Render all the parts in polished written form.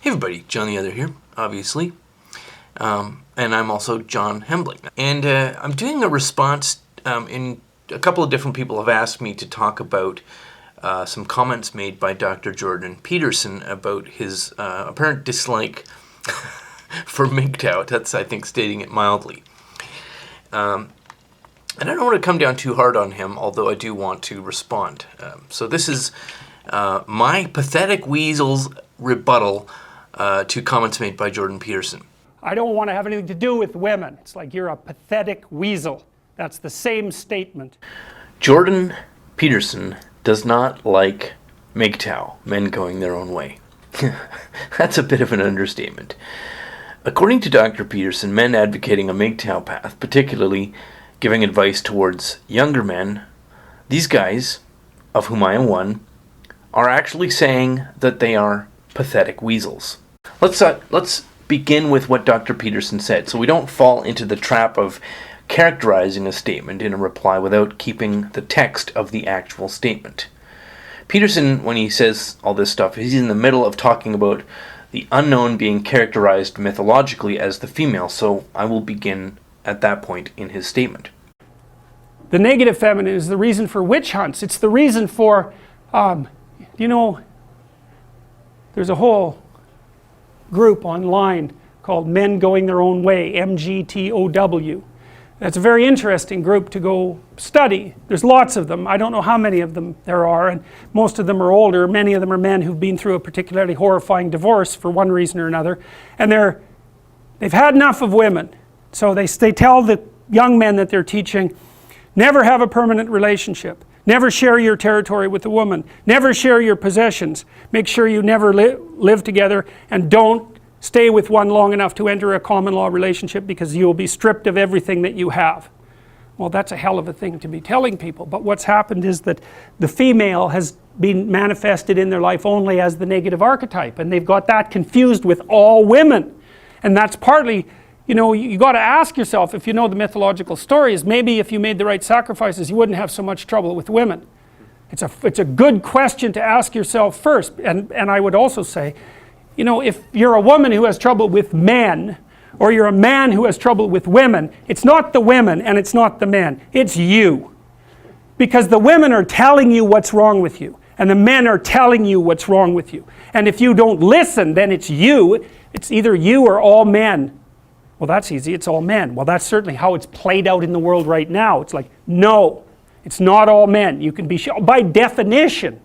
Hey everybody, John the Other here, obviously. And I'm also John Hembling. And I'm doing a response in a couple of different people have asked me to talk about some comments made by Dr. Jordan Peterson about his apparent dislike for MGTOW. That's, I think, stating it mildly. And I don't want to come down too hard on him, although I do want to respond. So this is my pathetic weasel's rebuttal to comments made by Jordan Peterson. I don't want to have anything to do with women. It's like you're a pathetic weasel. That's the same statement. Jordan Peterson does not like MGTOW, men going their own way. That's a bit of an understatement. According to Dr. Peterson, men advocating a MGTOW path, particularly giving advice towards younger men, these guys, of whom I am one, are actually saying that they are pathetic weasels. Let's begin with what Dr. Peterson said, so we don't fall into the trap of characterizing a statement in a reply without keeping the text of the actual statement. Peterson, when he says all this stuff, he's in the middle of talking about the unknown being characterized mythologically as the female, so I will begin at that point in his statement. The negative feminine is the reason for witch hunts. It's the reason for, there's a whole group online called Men Going Their Own Way, MGTOW. That's a very interesting group to go study. There's lots of them. I don't know how many of them there are, and most of them are older. Many of them are men who've been through a particularly horrifying divorce for one reason or another, and they've had enough of women. So they tell the young men that they're teaching, never have a permanent relationship. Never share your territory with a woman. Never share your possessions. Make sure you never live together, and don't stay with one long enough to enter a common law relationship because you will be stripped of everything that you have. Well, that's a hell of a thing to be telling people, but what's happened is that the female has been manifested in their life only as the negative archetype, and they've got that confused with all women. And that's partly, you got to ask yourself, if you know the mythological stories, maybe if you made the right sacrifices, you wouldn't have so much trouble with women. It's a good question to ask yourself first. And I would also say, if you're a woman who has trouble with men, or you're a man who has trouble with women, it's not the women and it's not the men, it's you. Because the women are telling you what's wrong with you, and the men are telling you what's wrong with you. And if you don't listen, then it's you. It's either you or all men. Well, that's easy, it's all men. Well, that's certainly how it's played out in the world right now. It's like, no, it's not all men. You can be by definition.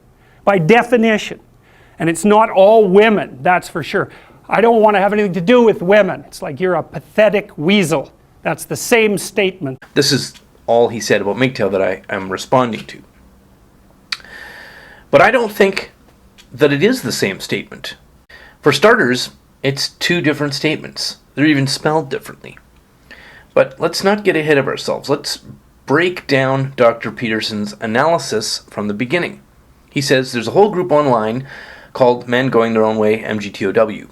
And it's not all women, that's for sure. I don't want to have anything to do with women. It's like you're a pathetic weasel. That's the same statement. This is all he said about MGTOW that I am responding to. But I don't think that it is the same statement. For starters, it's two different statements. They're even spelled differently. But let's not get ahead of ourselves. Let's break down Dr. Peterson's analysis from the beginning. He says there's a whole group online called Men Going Their Own Way, MGTOW.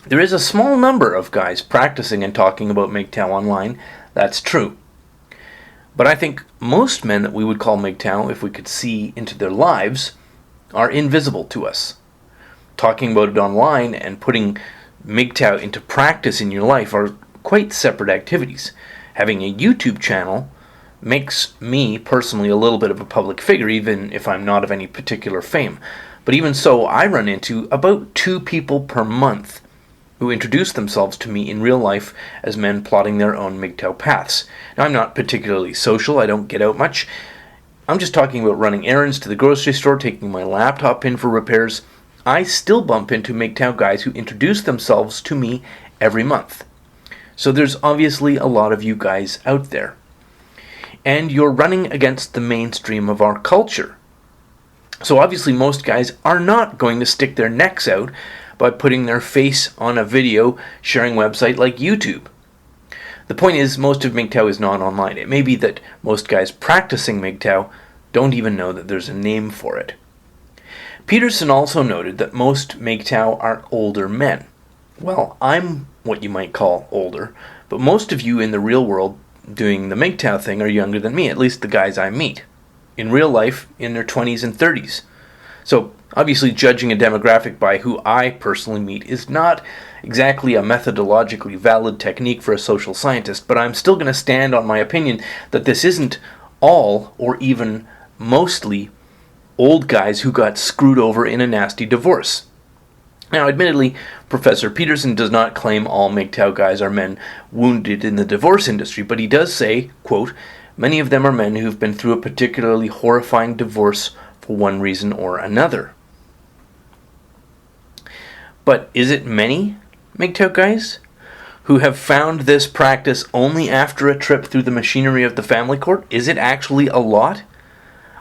There is a small number of guys practicing and talking about MGTOW online. That's true. But I think most men that we would call MGTOW, if we could see into their lives, are invisible to us. Talking about it online and putting MGTOW into practice in your life are quite separate activities. Having a YouTube channel makes me personally a little bit of a public figure, even if I'm not of any particular fame. But even so, I run into about 2 people per month who introduce themselves to me in real life as men plotting their own MGTOW paths. Now, I'm not particularly social, I don't get out much. I'm just talking about running errands to the grocery store, taking my laptop in for repairs. I still bump into MGTOW guys who introduce themselves to me every month. So there's obviously a lot of you guys out there. And you're running against the mainstream of our culture. So obviously most guys are not going to stick their necks out by putting their face on a video sharing website like YouTube. The point is, most of MGTOW is not online. It may be that most guys practicing MGTOW don't even know that there's a name for it. Peterson also noted that most MGTOW are older men. Well, I'm what you might call older, but most of you in the real world doing the MGTOW thing are younger than me, at least the guys I meet. In real life, in their 20s and 30s. So Obviously, judging a demographic by who I personally meet is not exactly a methodologically valid technique for a social scientist, but I'm still going to stand on my opinion that this isn't all, or even mostly, old guys who got screwed over in a nasty divorce. Now, admittedly, Professor Peterson does not claim all MGTOW guys are men wounded in the divorce industry, but he does say, quote, "Many of them are men who've been through a particularly horrifying divorce for one reason or another." But is it many MGTOW guys who have found this practice only after a trip through the machinery of the family court? Is it actually a lot?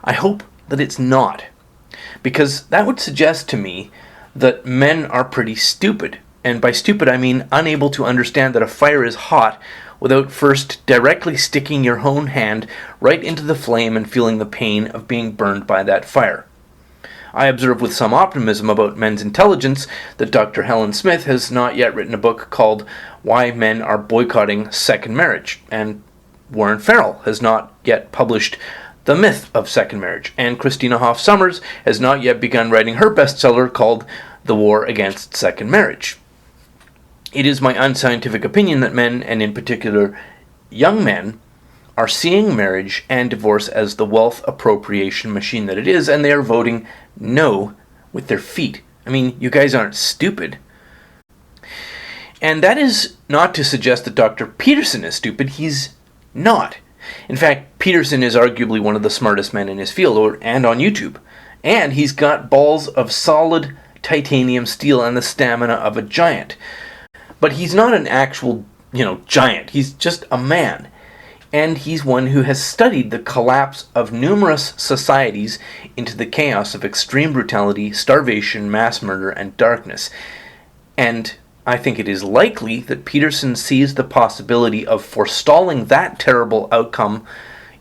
I hope that it's not, because that would suggest to me that men are pretty stupid. And by stupid, I mean unable to understand that a fire is hot without first directly sticking your own hand right into the flame and feeling the pain of being burned by that fire. I observe with some optimism about men's intelligence that Dr. Helen Smith has not yet written a book called Why Men Are Boycotting Second Marriage, and Warren Farrell has not yet published The Myth of Second Marriage, and Christina Hoff Sommers has not yet begun writing her bestseller called The War Against Second Marriage. It is my unscientific opinion that men, and in particular young men, are seeing marriage and divorce as the wealth appropriation machine that it is, and they are voting no with their feet. I mean, you guys aren't stupid. And that is not to suggest that Dr. Peterson is stupid. He's not. In fact, Peterson is arguably one of the smartest men in his field, and on YouTube. And he's got balls of solid titanium steel and the stamina of a giant. But he's not an actual, giant. He's just a man. And he's one who has studied the collapse of numerous societies into the chaos of extreme brutality, starvation, mass murder, and darkness. And I think it is likely that Peterson sees the possibility of forestalling that terrible outcome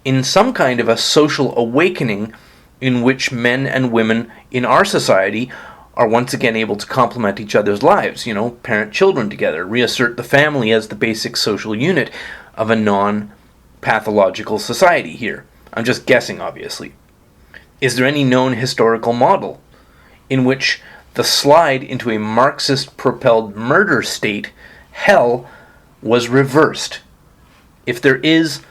in some kind of a social awakening in which men and women in our society are once again able to complement each other's lives, parent children together, reassert the family as the basic social unit of a non-pathological society here. I'm just guessing, obviously. Is there any known historical model in which the slide into a Marxist-propelled murder state, hell, was reversed? If there is,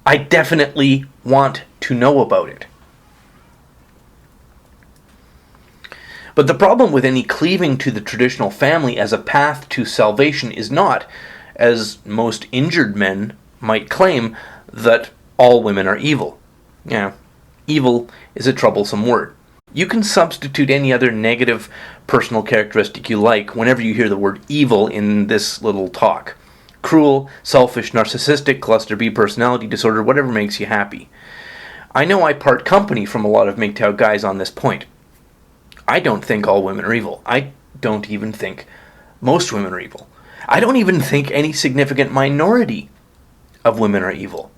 I definitely want to know about it. But the problem with any cleaving to the traditional family as a path to salvation is not, as most injured men might claim, that all women are evil. Yeah, evil is a troublesome word. You can substitute any other negative personal characteristic you like whenever you hear the word evil in this little talk. Cruel, selfish, narcissistic, cluster B personality disorder, whatever makes you happy. I know I part company from a lot of MGTOW guys on this point. I don't think all women are evil. I don't even think most women are evil. I don't even think any significant minority of women are evil.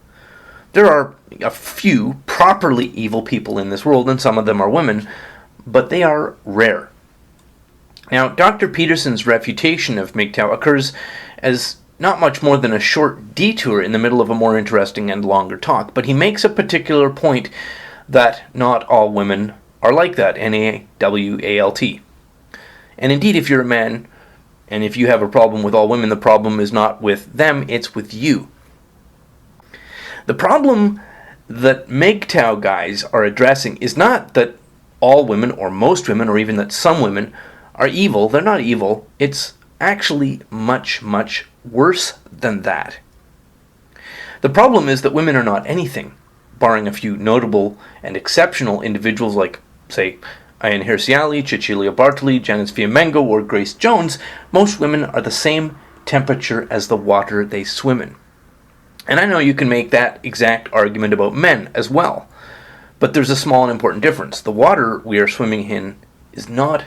There are a few properly evil people in this world, and some of them are women, but they are rare. Now, Dr. Peterson's refutation of MGTOW occurs as not much more than a short detour in the middle of a more interesting and longer talk, but he makes a particular point that not all women are like that, NAWALT. And indeed, if you're a man, and if you have a problem with all women, the problem is not with them, it's with you. The problem that MGTOW guys are addressing is not that all women, or most women, or even that some women are evil. They're not evil. It's actually much, much worse than that. The problem is that women are not anything, barring a few notable and exceptional individuals like, say, Ayan Hirsiali, Cecilia Bartoli, Janice Fiamengo, or Grace Jones. Most women are the same temperature as the water they swim in. And I know you can make that exact argument about men as well. But there's a small and important difference. The water we are swimming in is not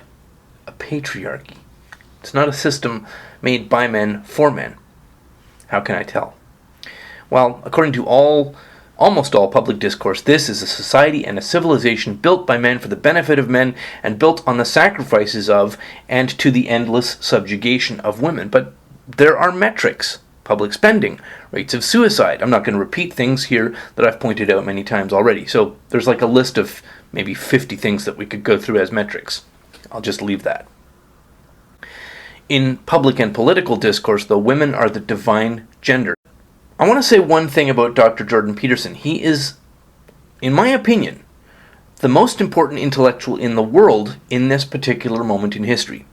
a patriarchy. It's not a system made by men for men. How can I tell? Well, according to almost all public discourse, this is a society and a civilization built by men for the benefit of men and built on the sacrifices of and to the endless subjugation of women. But there are metrics. Public spending, rates of suicide. I'm not going to repeat things here that I've pointed out many times already. So there's like a list of maybe 50 things that we could go through as metrics. I'll just leave that. In public and political discourse, though, women are the divine gender. I want to say one thing about Dr. Jordan Peterson. He is, in my opinion, the most important intellectual in the world in this particular moment in history.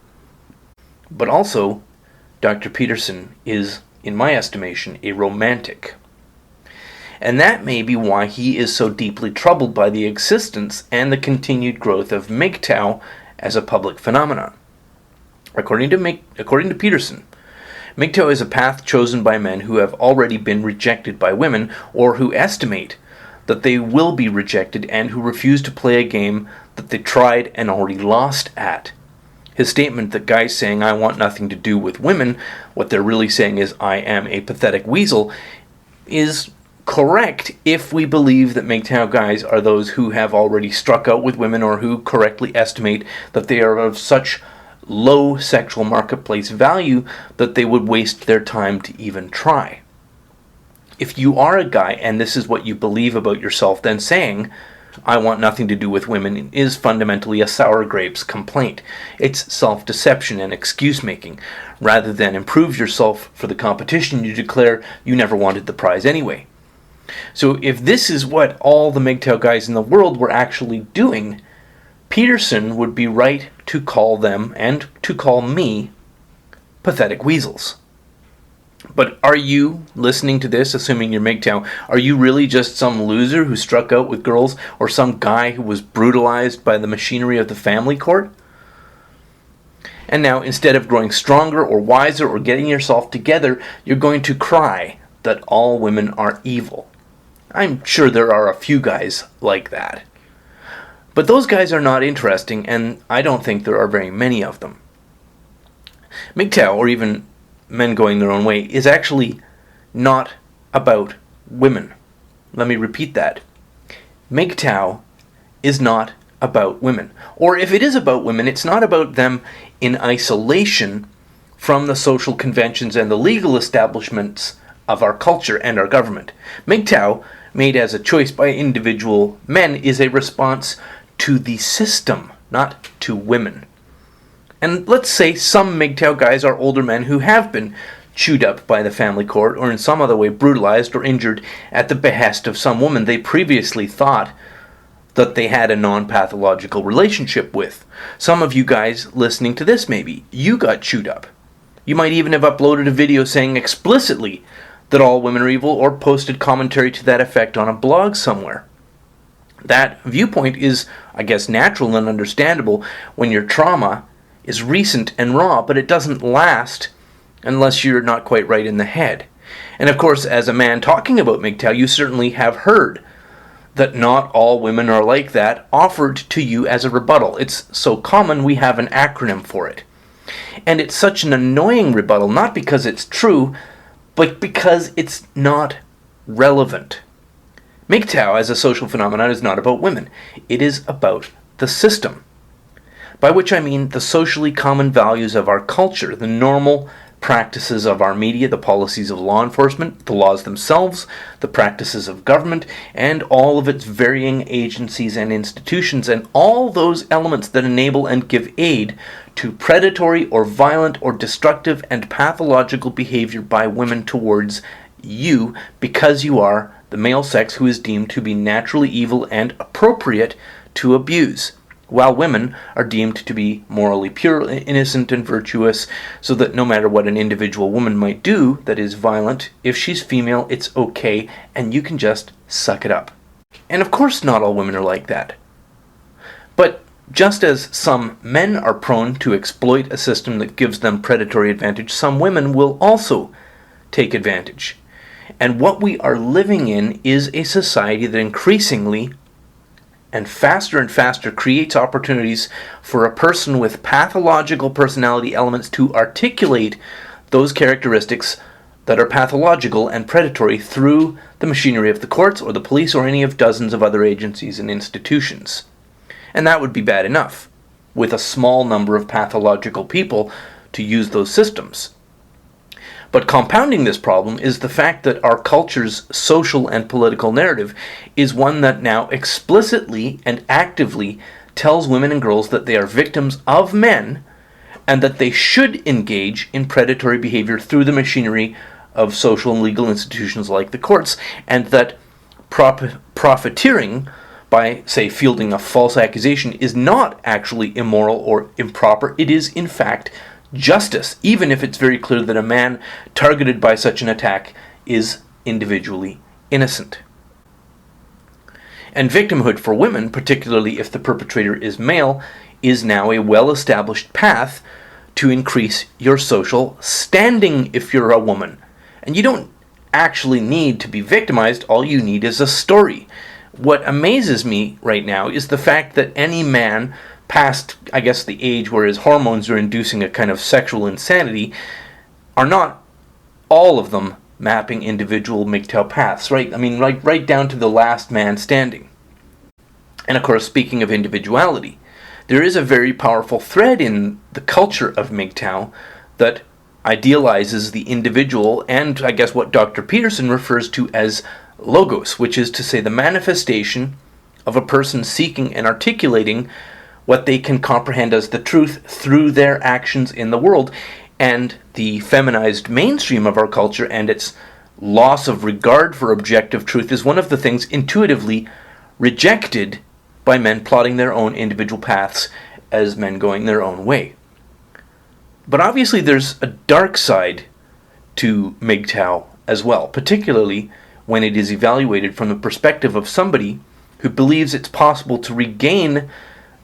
But also, Dr. Peterson is, in my estimation, a romantic. And that may be why he is so deeply troubled by the existence and the continued growth of MGTOW as a public phenomenon. According to Peterson, MGTOW is a path chosen by men who have already been rejected by women, or who estimate that they will be rejected and who refuse to play a game that they tried and already lost at. His statement that guys saying, "I want nothing to do with women," what they're really saying is, "I am a pathetic weasel," is correct if we believe that MGTOW guys are those who have already struck out with women, or who correctly estimate that they are of such low sexual marketplace value that they would waste their time to even try. If you are a guy and this is what you believe about yourself, then saying, "I want nothing to do with women," is fundamentally a sour grapes complaint. It's self-deception and excuse-making. Rather than improve yourself for the competition, you declare you never wanted the prize anyway. So if this is what all the MGTOW guys in the world were actually doing, Peterson would be right to call them, and to call me, pathetic weasels. But are you, listening to this, assuming you're MGTOW, are you really just some loser who struck out with girls, or some guy who was brutalized by the machinery of the family court? And now, instead of growing stronger or wiser or getting yourself together, you're going to cry that all women are evil. I'm sure there are a few guys like that. But those guys are not interesting, and I don't think there are very many of them. MGTOW, or even men going their own way, is actually not about women. Let me repeat that. MGTOW is not about women. Or if it is about women, it's not about them in isolation from the social conventions and the legal establishments of our culture and our government. MGTOW, made as a choice by individual men, is a response to the system, not to women. And let's say some MGTOW guys are older men who have been chewed up by the family court, or in some other way brutalized or injured at the behest of some woman they previously thought that they had a non-pathological relationship with. Some of you guys listening to this, maybe, you got chewed up. You might even have uploaded a video saying explicitly that all women are evil, or posted commentary to that effect on a blog somewhere. That viewpoint is, I guess, natural and understandable when your trauma is recent and raw, but it doesn't last unless you're not quite right in the head. And of course, as a man talking about MGTOW, you certainly have heard that not all women are like that offered to you as a rebuttal. It's so common we have an acronym for it. And it's such an annoying rebuttal, not because it's true, but because it's not relevant. MGTOW as a social phenomenon is not about women. It is about the system. By which I mean the socially common values of our culture, the normal practices of our media, the policies of law enforcement, the laws themselves, the practices of government, and all of its varying agencies and institutions, and all those elements that enable and give aid to predatory or violent or destructive and pathological behavior by women towards you, because you are the male sex who is deemed to be naturally evil and appropriate to abuse, while women are deemed to be morally pure, innocent, and virtuous, so that no matter what an individual woman might do that is violent, if she's female, it's okay, and you can just suck it up. And of course not all women are like that. But just as some men are prone to exploit a system that gives them predatory advantage, some women will also take advantage. And what we are living in is a society that increasingly and faster creates opportunities for a person with pathological personality elements to articulate those characteristics that are pathological and predatory through the machinery of the courts or the police or any of dozens of other agencies and institutions. And that would be bad enough, with a small number of pathological people to use those systems. But compounding this problem is the fact that our culture's social and political narrative is one that now explicitly and actively tells women and girls that they are victims of men and that they should engage in predatory behavior through the machinery of social and legal institutions like the courts, and that profiteering by, say, fielding a false accusation is not actually immoral or improper. It is, in fact, justice, even if it's very clear that a man targeted by such an attack is individually innocent. And victimhood for women, particularly if the perpetrator is male, is now a well-established path to increase your social standing if you're a woman. And you don't actually need to be victimized, all you need is a story. What amazes me right now is the fact that any man past, I guess, the age where his hormones are inducing a kind of sexual insanity, are not all of them mapping individual MGTOW paths, right? I mean, right down to the last man standing. And of course, speaking of individuality, there is a very powerful thread in the culture of MGTOW that idealizes the individual, and I guess what Dr. Peterson refers to as logos, which is to say the manifestation of a person seeking and articulating what they can comprehend as the truth through their actions in the world. And the feminized mainstream of our culture and its loss of regard for objective truth is one of the things intuitively rejected by men plotting their own individual paths as men going their own way. But obviously there's a dark side to MGTOW as well, particularly when it is evaluated from the perspective of somebody who believes it's possible to regain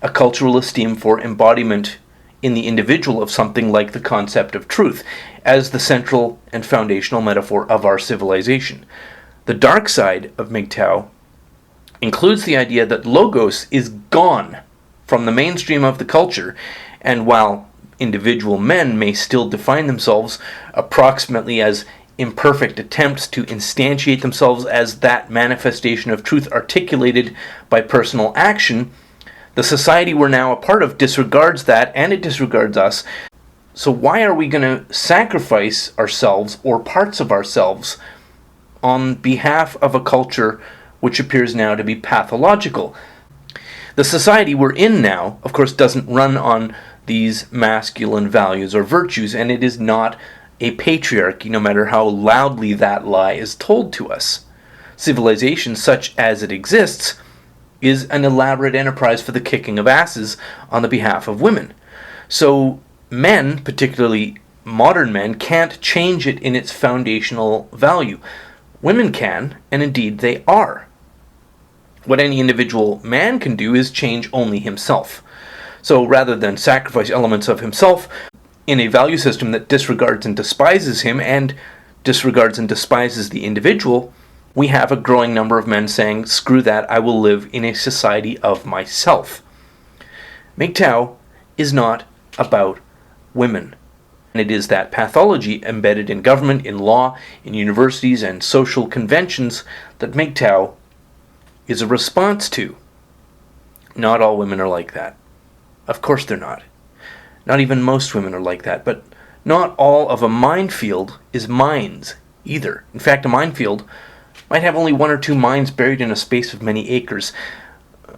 a cultural esteem for embodiment in the individual of something like the concept of truth as the central and foundational metaphor of our civilization. The dark side of MGTOW includes the idea that logos is gone from the mainstream of the culture, and while individual men may still define themselves approximately as imperfect attempts to instantiate themselves as that manifestation of truth articulated by personal action, the society we're now a part of disregards that, and it disregards us. So why are we going to sacrifice ourselves or parts of ourselves on behalf of a culture which appears now to be pathological? The society we're in now, of course, doesn't run on these masculine values or virtues, and it is not a patriarchy, no matter how loudly that lie is told to us. Civilization, such as it exists, is an elaborate enterprise for the kicking of asses on the behalf of women. So men, particularly modern men, can't change it in its foundational value. Women can, and indeed they are. What any individual man can do is change only himself. So rather than sacrifice elements of himself in a value system that disregards and despises him and disregards and despises the individual, we have a growing number of men saying, screw that, I will live in a society of myself. MGTOW is not about women. And it is that pathology embedded in government, in law, in universities, and social conventions that MGTOW is a response to. Not all women are like that. Of course they're not. Not even most women are like that, but not all of a minefield is mines either. In fact, a minefield might have only one or two mines buried in a space of many acres,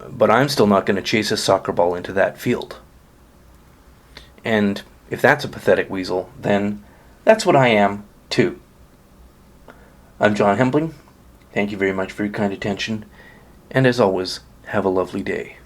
but I'm still not going to chase a soccer ball into that field. And if that's a pathetic weasel, then that's what I am too. I'm John Hembling. Thank you very much for your kind attention, and as always, have a lovely day.